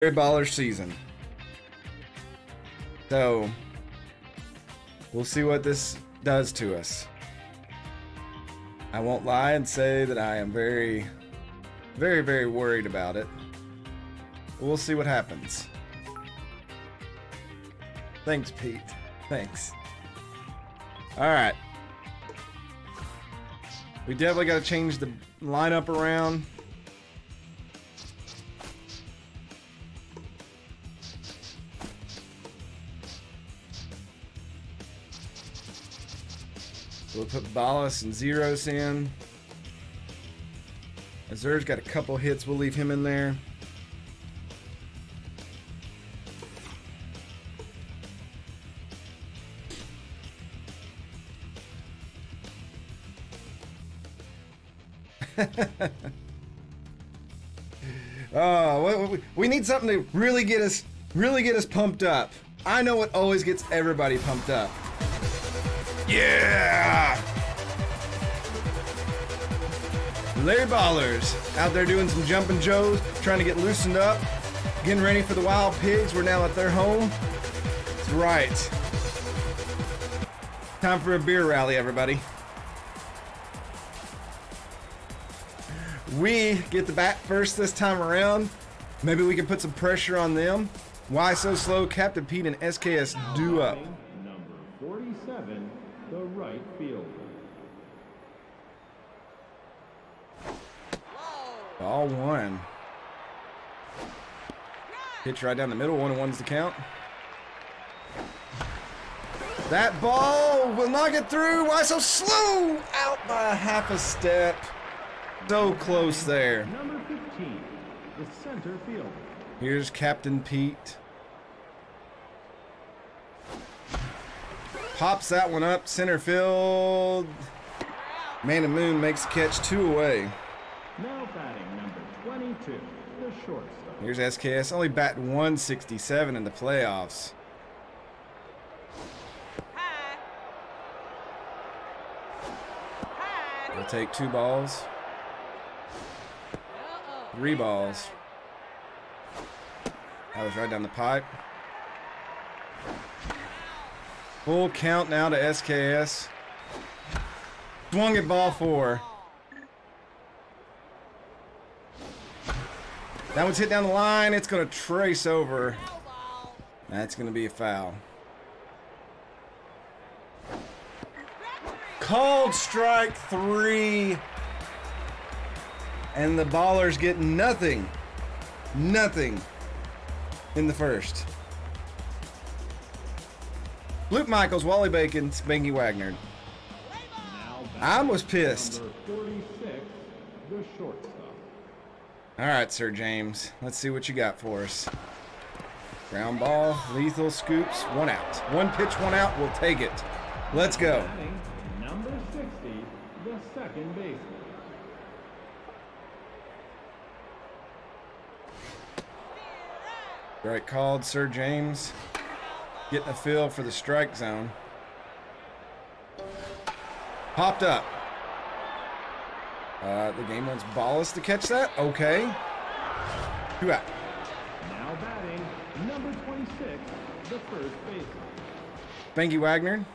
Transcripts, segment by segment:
baller season. So we'll see what this does to us. I won't lie and say that I am very, very, very worried about it. We'll see what happens. Thanks, Pete. Thanks. Alright. We definitely got to change the lineup around. We'll put Ballas and Zeros in. Azur's got a couple hits. We'll leave him in there. Oh, we need something to really get us pumped up. I know what always gets everybody pumped up. Yeah! Larry Ballers out there doing some jumping joes, trying to get loosened up, getting ready for the Wild Pigs. We're now at their home. That's right. Time for a beer rally, everybody. We get the bat first this time around. Maybe we can put some pressure on them. Why so slow? Captain Pete and SKS do up. Number 47, the right fielder. Ball one. Pitch right down the middle. 1-1's the count. That ball will not get through. Why so slow? Out by half a step. So close there. Number 15, the center fielder. Here's Captain Pete. Pops that one up, center field. Man and Moon makes the catch, 2 away. Now batting number 22, the shortstop. Here's SKS, only batting 167 in the playoffs. We'll take 2 balls. 3 balls. That was right down the pipe. Full count now to SKS. Swung at ball 4. That one's hit down the line. It's going to trace over. That's going to be a foul. Called strike 3. And the Ballers get nothing. Nothing in the first. Luke Michaels, Wally Bacon, Spanky Wagner. I was pissed. Number 46, the shortstop. All right, Sir James. Let's see what you got for us. Ground ball, lethal scoops, 1 out. 1 pitch, 1 out. We'll take it. Let's go. Batting number 60, the second baseman. Strike called, Sir James. Getting a feel for the strike zone. Popped up. The game wants Ballas to catch that. Okay. 2 out. Now batting number 26, the first baseman. Spanky Wagner.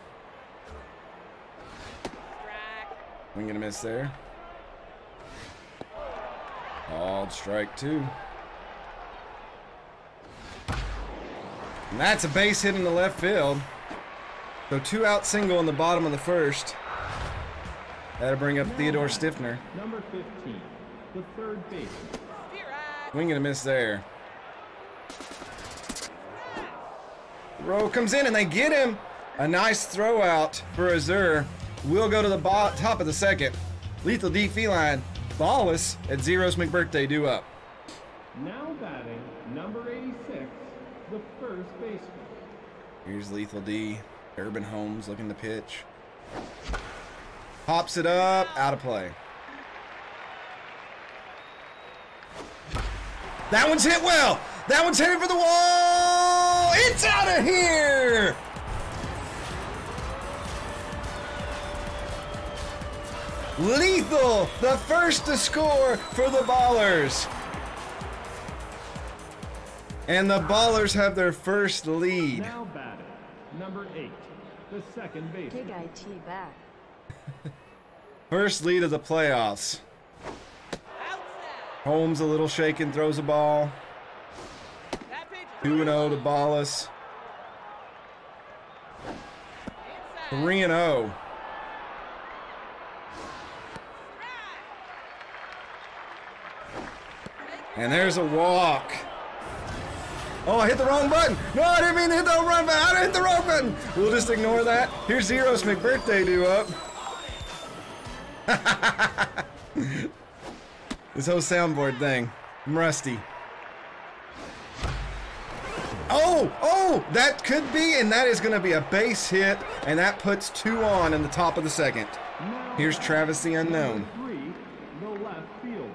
We're gonna miss there. Called strike 2. And that's a base hit in the left field. So 2 out single in the bottom of the first. That'll bring up Theodore Stiffner. Number 15, the third baseman. Swing and a miss there. Row comes in and they get him. A nice throw out for Azur. We'll go to the top of the second. Lethal D Feline. Ballas at Zeros McBirthday due up. Now batting number 86, the first baseman. Here's Lethal D. Urban Holmes looking to pitch. Pops it up, out of play. That one's hit well. That one's headed for the wall. It's out of here. Lethal, the first to score for the Ballers. And the Ballers have their first lead. Now batting, number 8, the second baseman. Big IT back. First lead of the playoffs. Holmes a little shaken, throws a ball. 2-0 to Ballas. 3-0. And there's a walk. Oh, I hit the wrong button. No, I didn't mean to hit the wrong button. I hit the wrong button. We'll just ignore that. Here's Zero's McBirthday due up. This whole soundboard thing. I'm rusty. Oh, that could be, and that is going to be a base hit, and that puts 2 on in the top of the second. Here's Travis the Unknown. Number 3, the left fielder.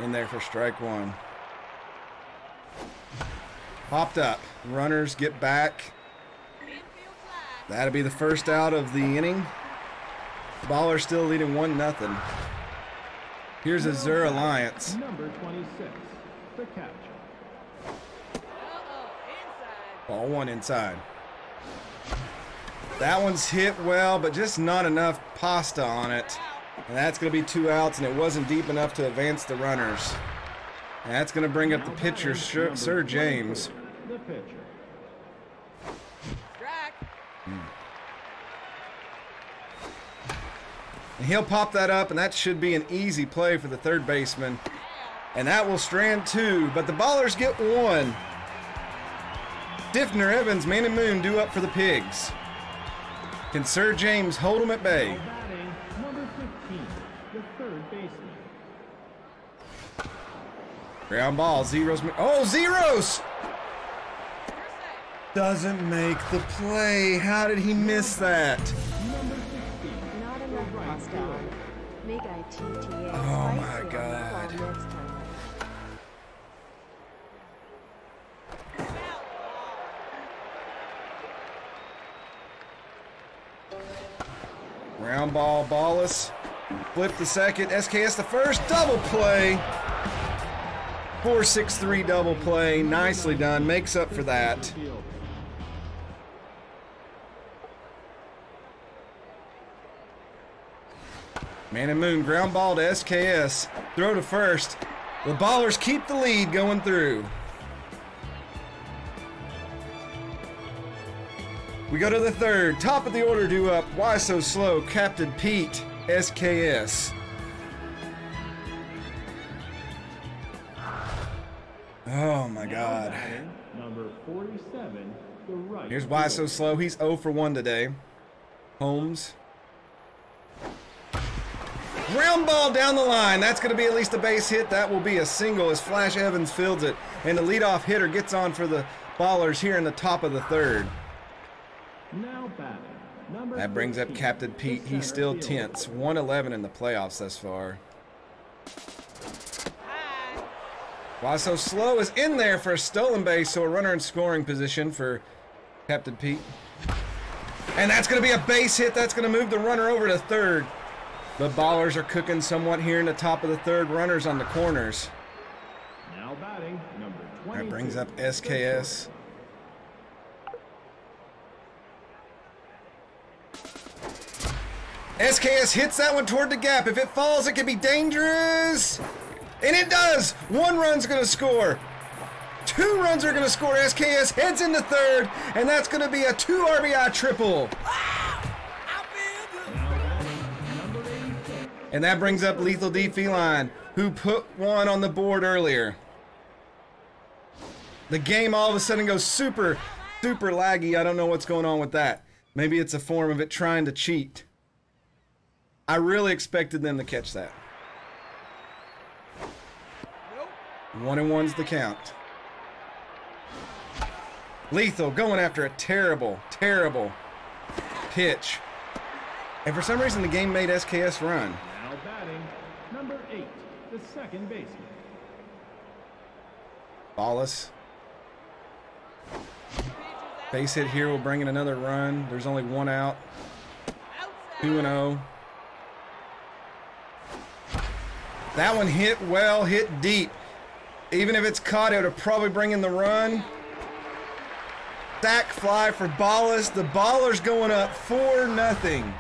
In there for strike 1. Popped up. Runners get back. That'll be the first out of the inning. Baller still leading 1-0. Here's a Zur Alliance. Number 26, the catcher. Ball 1 inside. That one's hit well, but just not enough pasta on it. And that's going to be 2 outs, and it wasn't deep enough to advance the runners. And that's going to bring up the pitcher, Sir James. The pitcher. And he'll pop that up, and that should be an easy play for the third baseman. And that will strand 2, but the Ballers get 1. Diffner, Evans, Man and Moon due up for the Pigs. Can Sir James hold them at bay? Batting, number 15, the third baseman. Ground ball, Zeros. Oh, Zeros! Doesn't make the play. How did he miss that? Number 16, Not enough hostile. Big ITTA. Oh my God. Next time. Ground ball, Ballas. Flip the second. SKS the first. Double play. 4-6-3 double play. Nicely done. Makes up for that. fielder. Man and Moon, ground ball to SKS. Throw to first. The Ballers keep the lead going through. We go to the third. Top of the order due up. Why so slow? Captain Pete, SKS. Oh my God. Batting, number 47, the right. Here's Why So Slow. He's 0 for 1 today. Holmes. Ground ball down the line. That's going to be at least a base hit. That will be a single as Flash Evans fields it. And the leadoff hitter gets on for the Ballers here in the top of the third. Now batting, number That brings up 15, Captain Pete. the He's center still fielder. tense. 1-11 in the playoffs thus far. Why So Slow is in there for a stolen base, so a runner in scoring position for Captain Pete. And that's going to be a base hit. That's going to move the runner over to third. The Ballers are cooking somewhat here in the top of the third. Runners on the corners. Now batting, number 20. That brings up SKS. SKS hits that one toward the gap. If it falls, it can be dangerous. And it does. 1 run's going to score. 2 runs are going to score. SKS heads into third, and that's going to be a 2 RBI triple. And that brings up Lethal D Feline, who put 1 on the board earlier. The game all of a sudden goes super laggy. I don't know what's going on with that. Maybe it's a form of it trying to cheat. I really expected them to catch that. 1-1's the count. Lethal going after a terrible pitch. And for some reason the game made SKS run. Now batting, number 8, the second baseman. Ballas. Base hit here will bring in another run. There's only 1 out. 2-0. That one hit well, hit deep. Even if it's caught, it would probably bring in the run. Sack fly for Ballas. The Baller's going up 4-0.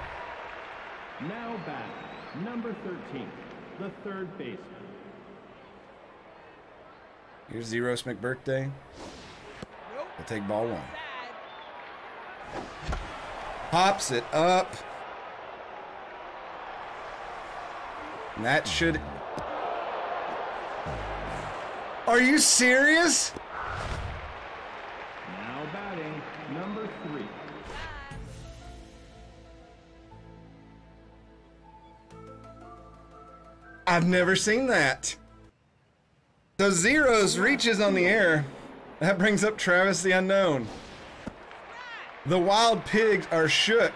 Now back, number 13, the third baseman. Here's Zeros McBirthday. We'll take ball one. Pops it up. And that should... Are you serious? Now batting, number 3. I've never seen that. So Zeros reaches on the air. That brings up Travis the Unknown. The Wild Pigs are shook.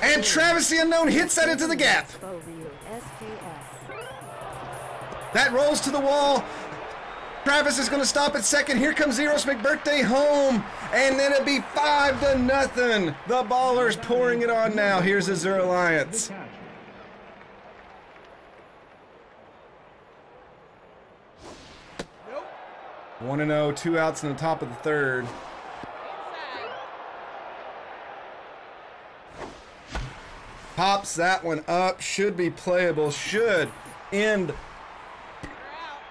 And Travis the Unknown hits that into the gap. SKS. That rolls to the wall. Travis is going to stop at second. Here comes Zeros McBirthday home. And then it'll be 5-0. The Ballers pouring it on now. Here's Azure Alliance. 1-0, 2 outs in the top of the third. Pops that one up. Should be playable. Should end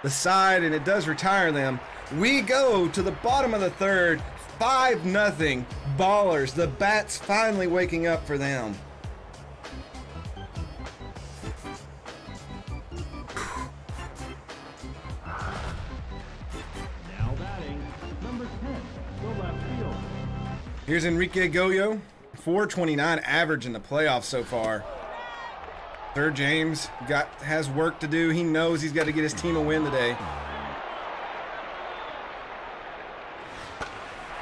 the side, and it does retire them. We go to the bottom of the third. 5-0. Ballers. The Bats finally waking up for them. Here's Enrique Goyo, 429 average in the playoffs so far. Sir James has work to do. He knows he's got to get his team a win today.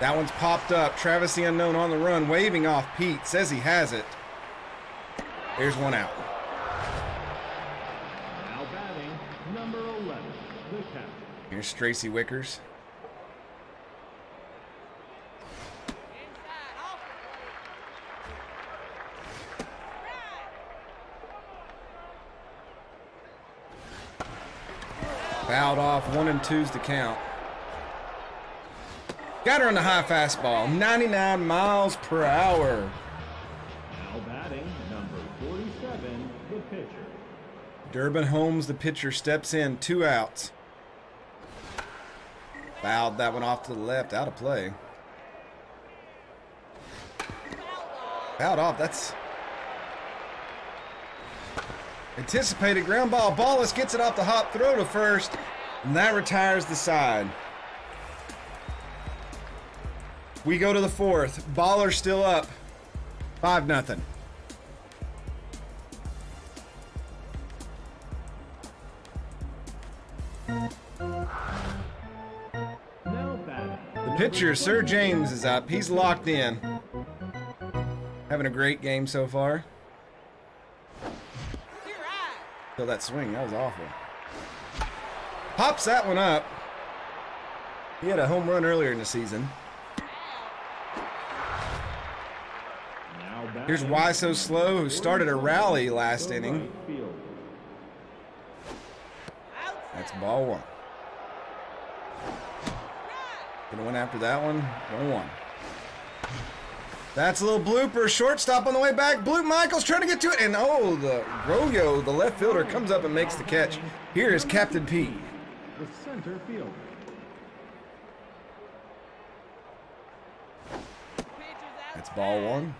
That one's popped up. Travis the Unknown on the run, waving off Pete. Says he has it. Here's one out. Now batting, number 11, the captain. Here's Tracy Wickers. Fouled off, 1-2's the count. Got her on the high fastball, 99 miles per hour. Now batting, number 47, the pitcher. Durbin Holmes, the pitcher, steps in, 2 outs. Fouled that one off to the left, out of play. Fouled off, that's... Anticipated ground ball. Ballas gets it off the hop throw to first, and that retires the side. We go to the fourth. Baller still up. 5-0. The pitcher, Sir James, is up. He's locked in. Having a great game so far. Feel that swing, that was awful. Pops that one up. He had a home run earlier in the season. Here's Why So Slow, who started a rally last inning. That's ball one. Gonna win after that one. 1-1. That's a little blooper. Shortstop on the way back. Blue Michaels trying to get to it. And oh, the Royo, the left fielder, comes up and makes the catch. Here is Captain Pete. The center fielder. That's ball one.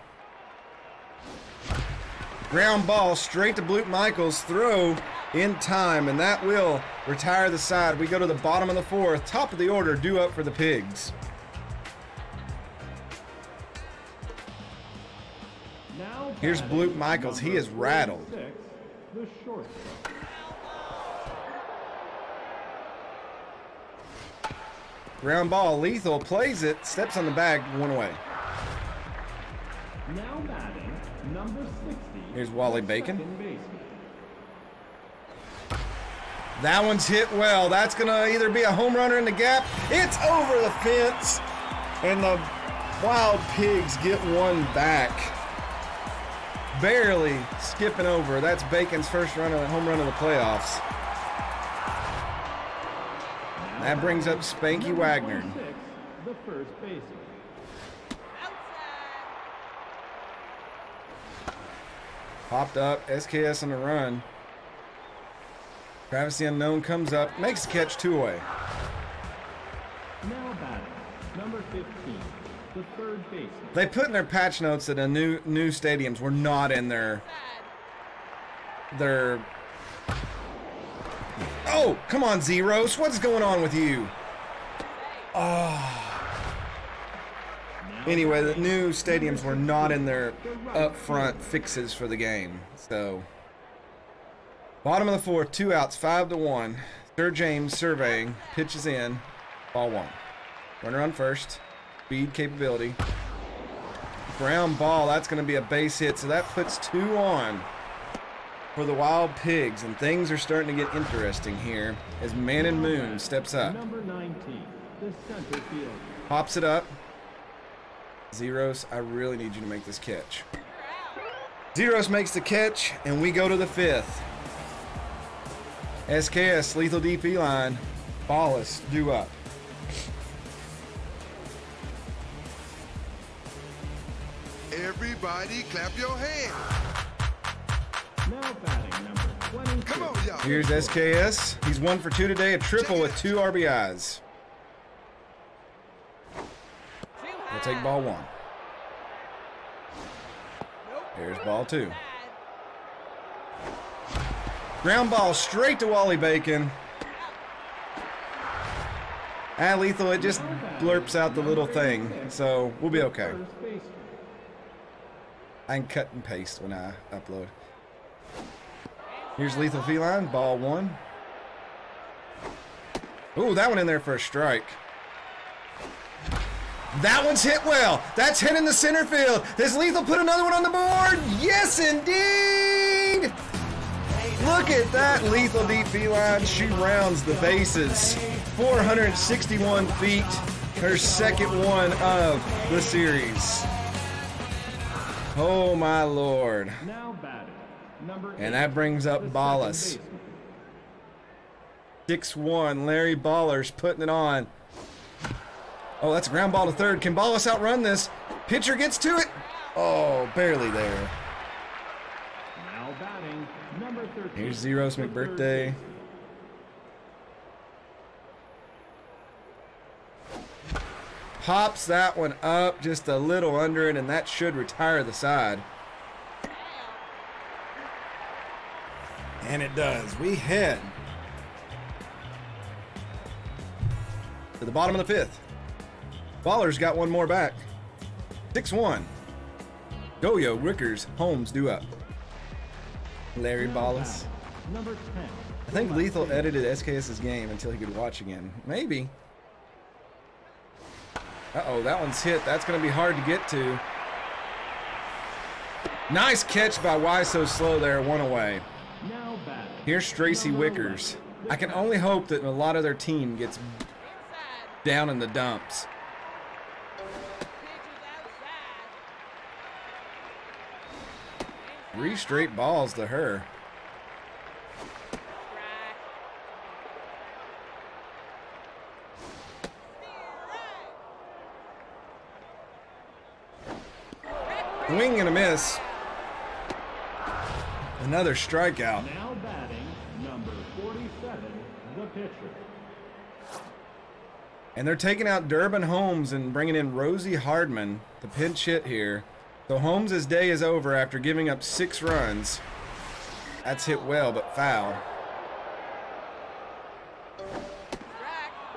Ground ball straight to Blue Michaels. Throw in time, and that will retire the side. We go to the bottom of the fourth. Top of the order, due up for the Pigs. Here's Blue Michaels. He is rattled. The shortstop. Ground ball. Lethal plays it. Steps on the bag. 1 away. Now batting, number 60. Here's Wally Bacon. Second baseman. That one's hit well. That's going to either be a home runner in the gap. It's over the fence. And the Wild Pigs get one back. barely skipping over. That's Bacon's first home run of the playoffs. That brings up Spanky Wagner. The first baseman. Popped up, SKS on the run. Travis the Unknown comes up, makes the catch, 2 away. Now batting, number 15, the third baseman. They put in their patch notes that the new stadiums were not in their. Oh, come on, Zeros. What's going on with you? Oh. Anyway, the new stadiums were not in their upfront fixes for the game. So, bottom of the 4th, 2 outs, 5-1. Sir James surveying, pitches in, ball 1. Runner on first, speed capability. Ground ball, that's going to be a base hit, so that puts 2 on for the Wild Pigs, and things are starting to get interesting here as Man and Moon steps up. Number 19, the center field. Pops it up. Zeros, I really need you to make this catch. Zeros makes the catch, and we go to the 5th. SKS, lethal DP line. Ballas, due up. Everybody clap your hands. Now batting, number 22. Come on, y'all. Here's SKS. He's 1 for 2 today, a triple with 2 RBIs. We'll take ball 1. Here's ball 2. Ground ball straight to Wally Bacon. And lethal, it just blurps out the little thing, so we'll be okay. I can cut and paste when I upload. Here's lethal feline, ball 1. Ooh, that one in there for a strike. That one's hit well. That's hit in the center field. Does lethal put another one on the board? Yes, indeed. Look at that lethal DP line. She rounds the bases. 461 feet. Her second one of the series. Oh my Lord. Now batting, number 8, And that brings up the Ballas. second baseman. 6-1. Larry Ballers putting it on. Oh, that's a ground ball to third. Can Ballas outrun this? Pitcher gets to it. Oh, barely there. Now batting, number 13. Here's Zeros the third McBirthday. Pops that one up just a little under it, and that should retire the side. And it does. We head to the bottom of the 5th. Ballers got one more back. 6-1. Yo-Yo, Rickers, Holmes due up. Larry Ballas. Number 10. I think Lethal edited SKS's game until he could watch again. Maybe. Uh-oh, that one's hit. That's going to be hard to get to. Nice catch by Why So Slow there, 1 away. Now batting. Here's Tracy Wickers. I can only hope that a lot of their team gets down in the dumps. Three straight balls to her. Swing and a miss. Another strikeout. Now batting, number 47, the pitcher. And they're taking out Durbin Holmes and bringing in Rosie Hardman to pinch hit here. So Holmes' day is over after giving up 6 runs. That's hit well, but foul.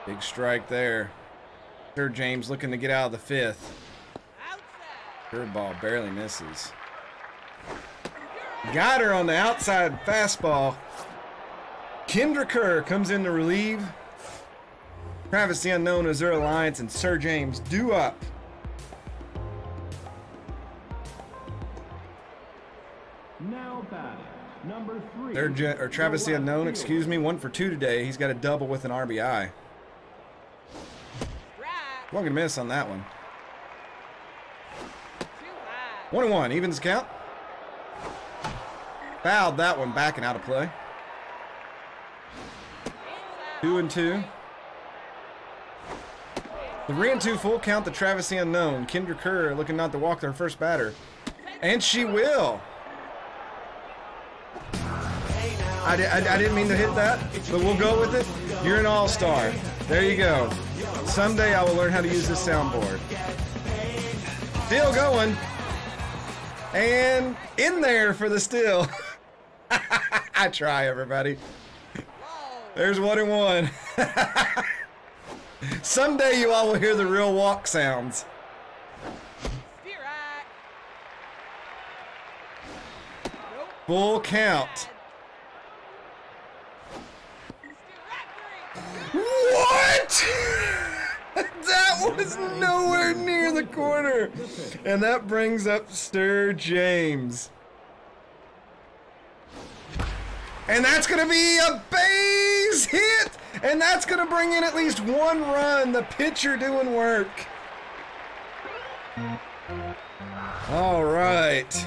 Big strike there. Sir James looking to get out of the 5th. Curveball barely misses. Got her on the outside fastball. Kendra Kerr comes in to relieve. Travis the Unknown, Azure Alliance, and Sir James due up. Now batting, number 3. Travis the Unknown, excuse me, 1 for 2 today. He's got a double with an RBI. Swung and a miss on that one. 1-1, evens count. Fouled that one back and out of play. 2-2. 3-2 full count to Travis the Unknown. Kendra Kerr looking not to walk their first batter. And she will. I didn't mean to hit that, but we'll go with it. You're an all-star. There you go. Someday I will learn how to use this soundboard. Still going. And in there for the steal. I try, everybody. There's 1-1. Someday you all will hear the real walk sounds. Full count. What? That was nowhere near the corner. And that brings up Sir James. And that's going to be a base hit. And that's going to bring in at least 1 run. The pitcher doing work. All right.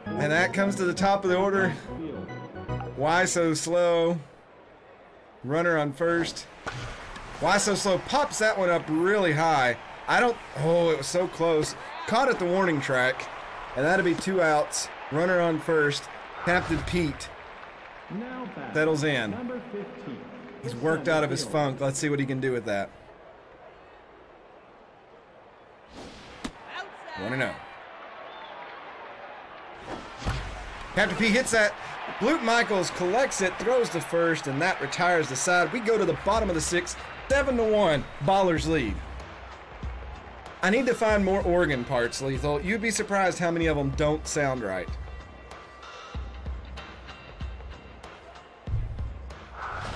And that comes to the top of the order. Why so slow? Runner on first. Why so slow? Pops that one up really high. Oh, it was so close. Caught at the warning track. And that'll be 2 outs. Runner on first. Captain Pete settles in. He's worked out of his funk. Let's see what he can do with that. 1-0. Captain Pete hits that. Blute Michaels collects it, throws to first, and that retires the side. We go to the bottom of the 6th, 7-1. Ballers lead. I need to find more organ parts, Lethal. You'd be surprised how many of them don't sound right.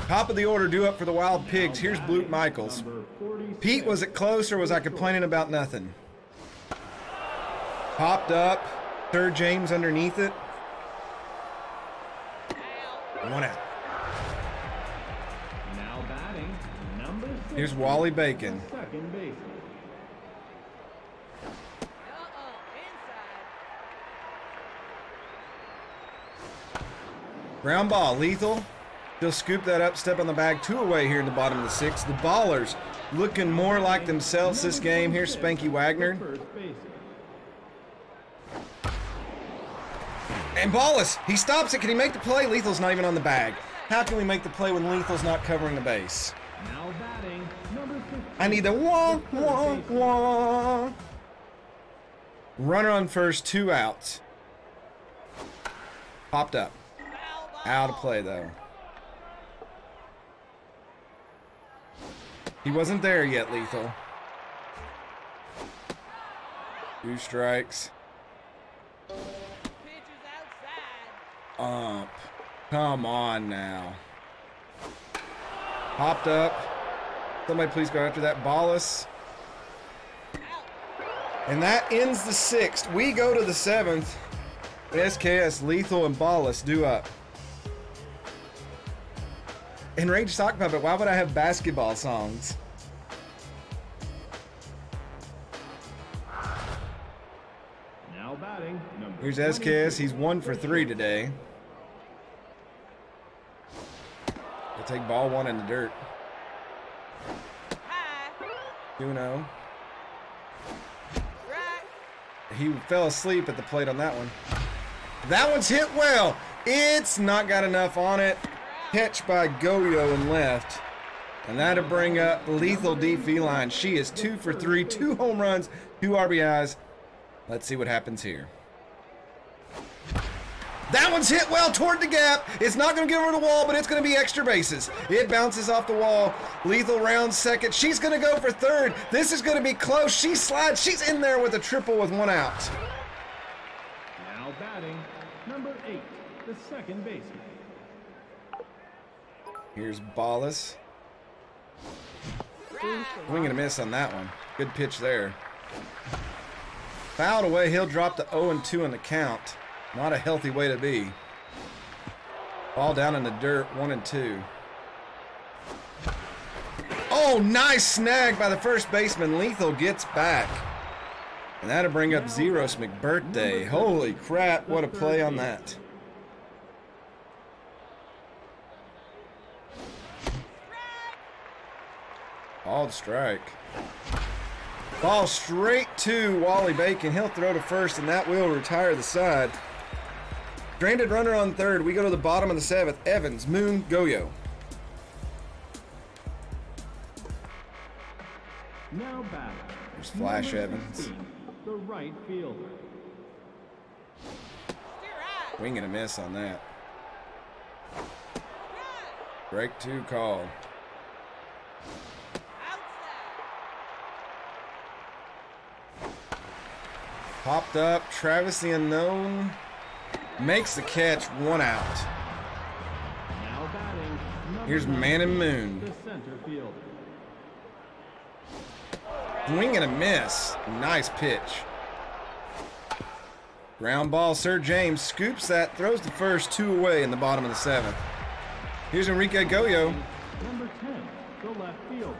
Top of the order due up for the Wild Pigs. Here's Blute Michaels. Pete, was it close or was I complaining about nothing? Popped up. Sir James underneath it. 1 out. Now batting, number 6. Here's Wally Bacon. Second base. 1. Ground ball, Lethal. He'll scoop that up, step on the bag, 2 away here in the bottom of the 6th. The Ballers looking more like themselves this game. Here's Spanky Wagner. And Ballas, he stops it. Can he make the play? Lethal's not even on the bag. How can we make the play when Lethal's not covering the base? Now batting, number 15. I need the wah, wah, wah. Runner on first, 2 outs. Popped up. Out of play, though. He wasn't there yet, Lethal. 2 strikes. Come on now. Popped up. Somebody please go after that. Ballas. And that ends the 6th. We go to the 7th. SKS, Lethal, and Ballas due up. Enraged Sock Puppet, why would I have basketball songs? Now batting, number Here's SKS, he's 1 for 3 today. We'll take ball 1 in the dirt. 2-0. He fell asleep at the plate on that one. That one's hit well. It's not got enough on it. Catch by Goyo in left. And that'll bring up Lethal D Feline. She is 2 for 3, 2 home runs, 2 RBIs. Let's see what happens here. That one's hit well toward the gap. It's not going to get over the wall, but it's going to be extra bases. It bounces off the wall. Lethal rounds second. She's going to go for third. This is going to be close. She slides. She's in there with a triple with 1 out. Now batting, number 8, the second baseman. Here's Ballas. Swing and a miss on that one. Good pitch there. Fouled away. He'll drop to 0-2 in the count. Not a healthy way to be. Ball down in the dirt, 1-2. Oh, nice snag by the first baseman. Lethal gets back. And that'll bring up Zeros McBirthday. Holy crap, what a play on that. Ball strike. Ball straight to Wally Bacon. He'll throw to first, and that will retire the side. Stranded runner on third. We go to the bottom of the 7th. Evans, Moon, Goyo. Now batting. There's Flash Number Evans. 16, the right fielder. Wing and a miss on that. Break 2 called. Popped up. Travis the Unknown makes the catch. 1 out. Now batting. Here's Man and Moon. The center fielder. Swing and a miss. Nice pitch. Ground ball. Sir James scoops that, throws the first, 2 away in the bottom of the 7th. Here's Enrique Goyo. Number 10, the left fielder.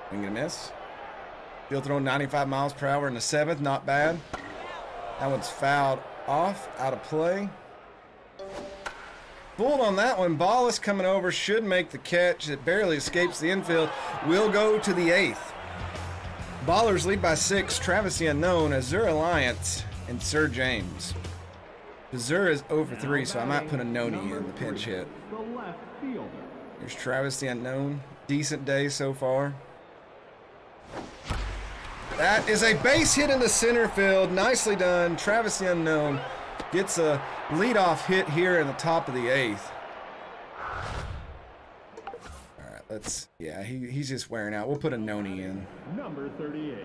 Swing and a miss. He'll throw 95 miles per hour in the 7th. Not bad. That one's fouled off, out of play. Fooled on that one. Ballas coming over, should make the catch. It barely escapes the infield. Will go to the 8th. Ballers lead by 6. Travis the Unknown, Azure Alliance, and Sir James. Azure is 0 for 3, so I might put a Noni in the pinch hit. The left fielder. Here's Travis the Unknown. Decent day so far. That is a base hit in the center field. Nicely done. Travis the Unknown gets a leadoff hit here in the top of the 8th. All right, let's, yeah, he's just wearing out. We'll put a Noni in. Number 38.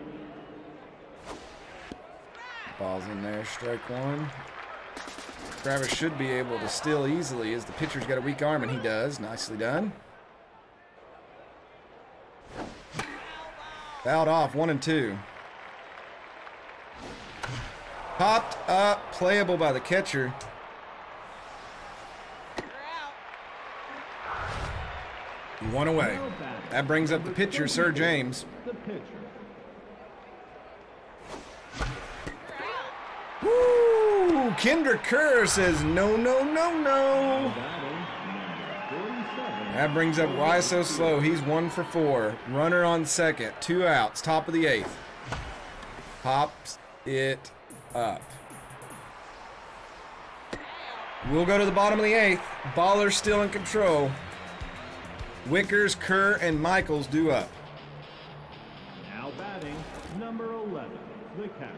Ball's in there, strike 1. Travis should be able to steal easily as the pitcher's got a weak arm, and he does. Nicely done. Fouled off, 1 and 2. Popped up, playable by the catcher. One away. That brings up the pitcher, Sir James. The pitcher. Woo! Kendra Kerr says no, no, no, no. That brings up Why So Slow. He's 1 for 4. Runner on second. 2 outs. Top of the 8th. Pops it up. We'll go to the bottom of the 8th. Baller's still in control. Wickers, Kerr, and Michaels due up. Now batting, number 11, the catcher.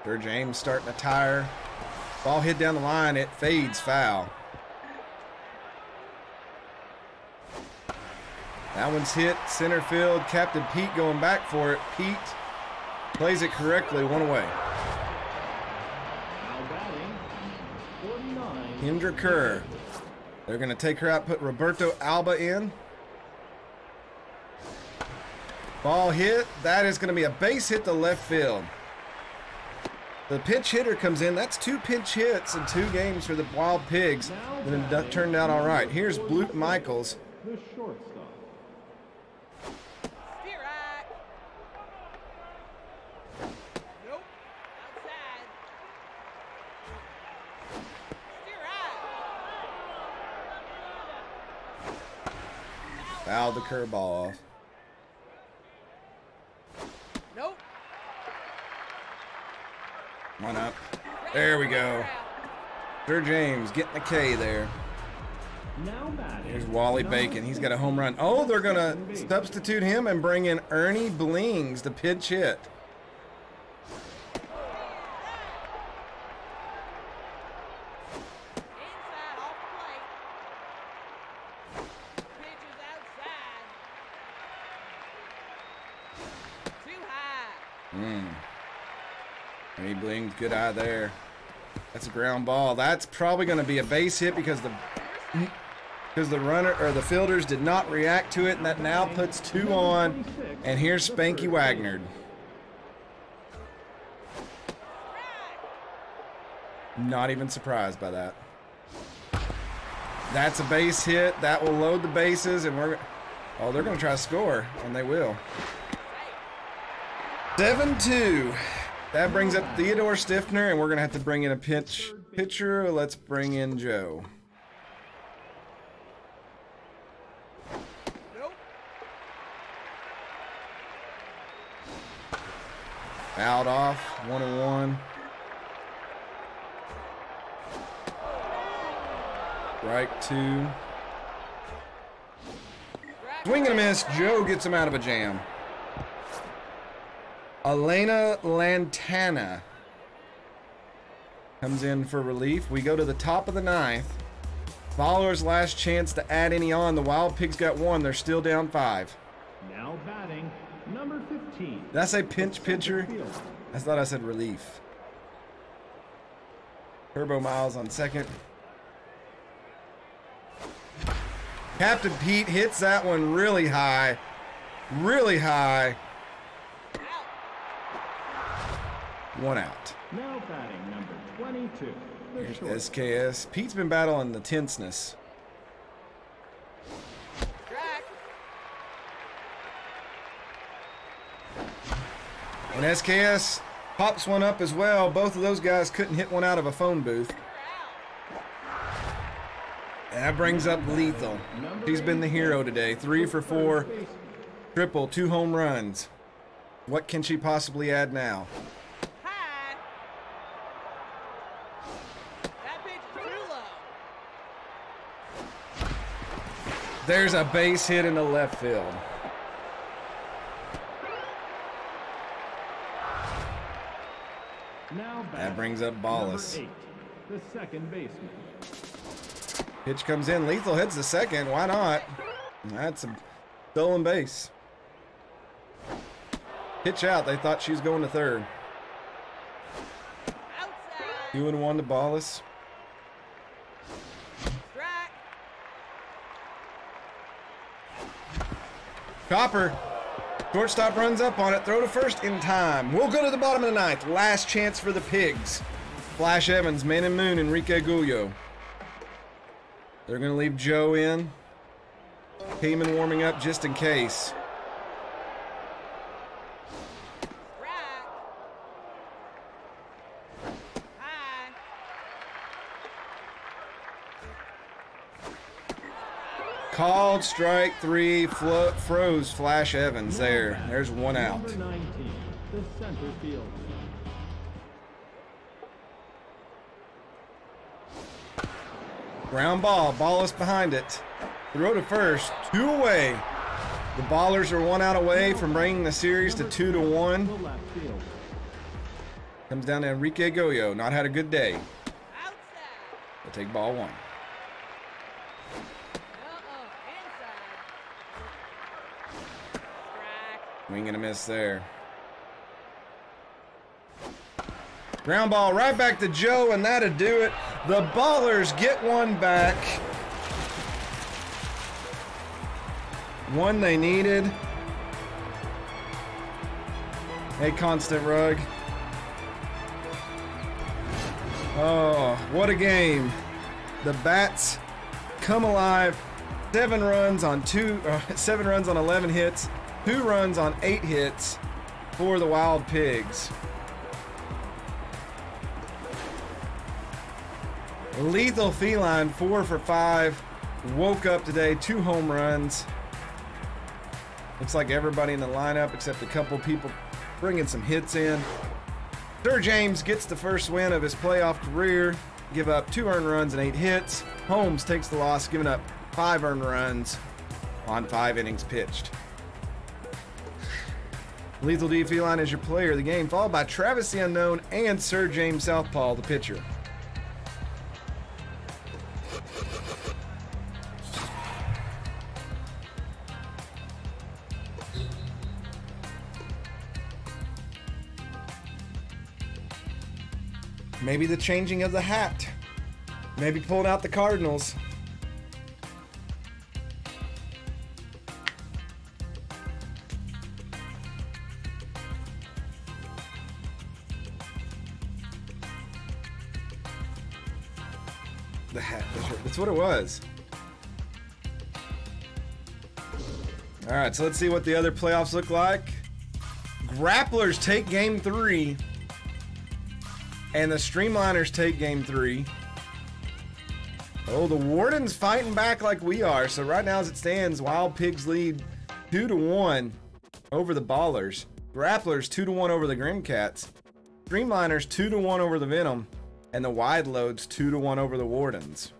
Sir James starting to tire. Ball hit down the line. It fades foul. That one's hit center field. Captain Pete going back for it. Pete plays it correctly. 1 away. Now batting, 49. Kendra Kerr. They're going to take her out, put Roberto Alba in. Ball hit. That is going to be a base hit to left field. The pinch hitter comes in. That's 2 pinch hits in 2 games for the Wild Pigs. And it turned out all right. Here's Blute Michaels. The shortstop. Nope. Outside. Fouled the curveball off. Nope. 1 up. There we go. Sir James getting the K there. Now batting. Here's Wally Bacon. He's got a home run. Oh, they're going to substitute him and bring in Ernie Blings to pitch hit. Inside off plate. Pitch is outside. Too high. Ernie Blings, good eye there. That's a ground ball. That's probably going to be a base hit because the runner or the fielders did not react to it, and that now puts 2 on. And here's Spanky Wagner. Not even surprised by that. That's a base hit. That will load the bases, and Oh, they're going to try to score, and they will. 7-2. That brings up Theodore Stiffner, and we're going to have to bring in a pinch pitcher. Let's bring in Joe. Nope. Out off, 1-1. Strike 2. Swing and a miss. Joe gets him out of a jam. Elena Lantana comes in for relief. We go to the top of the 9th. Baller's last chance to add any on. The Wild Pigs got 1. They're still down 5. Now batting, number 15. Did I say pinch pitcher? I thought I said relief. Turbo Miles on second. Captain Pete hits that one really high. Really high. 1 out. Now batting, number 22. The Here's short. SKS. Pete's been battling the tenseness. Track. And SKS pops one up as well. Both of those guys couldn't hit one out of a phone booth. And that brings up Lethal. He's been the hero today. 3 for 4. Triple, 2 home runs. What can she possibly add now? High. That pitch is too low. There's a base hit in the left field. Now That batting, brings up Ballas. number 8. The second baseman. Pitch comes in. Lethal hits the second. Why not? That's a stolen base. Pitch out. They thought she was going to third. Outside. 2-1 to Ballas. Strike. Copper. Shortstop runs up on it. Throw to first in time. We'll go to the bottom of the 9th. Last chance for the Pigs. Flash Evans, Man and Moon, Enrique Gullo. They're going to leave Joe in. Heyman warming up just in case. Strike. High. Called strike 3. Froze Flash Evans there. There's 1 out. Number 19. The center field. Ground ball. Ballas behind it. Throw to first. 2 away. The Ballers are 1 out away from bringing the series to 2-1. The left field. Comes down to Enrique Goyo. Not had a good day. Outside. We'll take ball 1. Inside. Strike. Wing and a miss there. Ground ball right back to Joe, and that'll do it. The Ballers get 1 back. 1 they needed. Hey, Constant Rug. Oh, what a game. The Bats come alive. 7 runs on 11 hits. 2 runs on 8 hits for the Wild Pigs. Lethal Feline, 4 for 5. Woke up today, 2 home runs. Looks like everybody in the lineup except a couple people bringing some hits in. Sir James gets the first win of his playoff career. Give up 2 earned runs and 8 hits. Holmes takes the loss, giving up 5 earned runs on 5 innings pitched. Lethal D Feline is your player of the game, followed by Travis the Unknown and Sir James Southpaw, the pitcher. Maybe the changing of the hat. Maybe pulling out the Cardinals. The hat. That's what it was. All right, so let's see what the other playoffs look like. Grapplers take game 3, and the Streamliners take game 3. Oh, the Wardens fighting back like we are. So right now, as it stands, Wild Pigs lead 2-1 over the Ballers. Grapplers 2-1 over the Grimcats. Streamliners 2-1 over the Venom, and the Wide Loads 2-1 over the Wardens.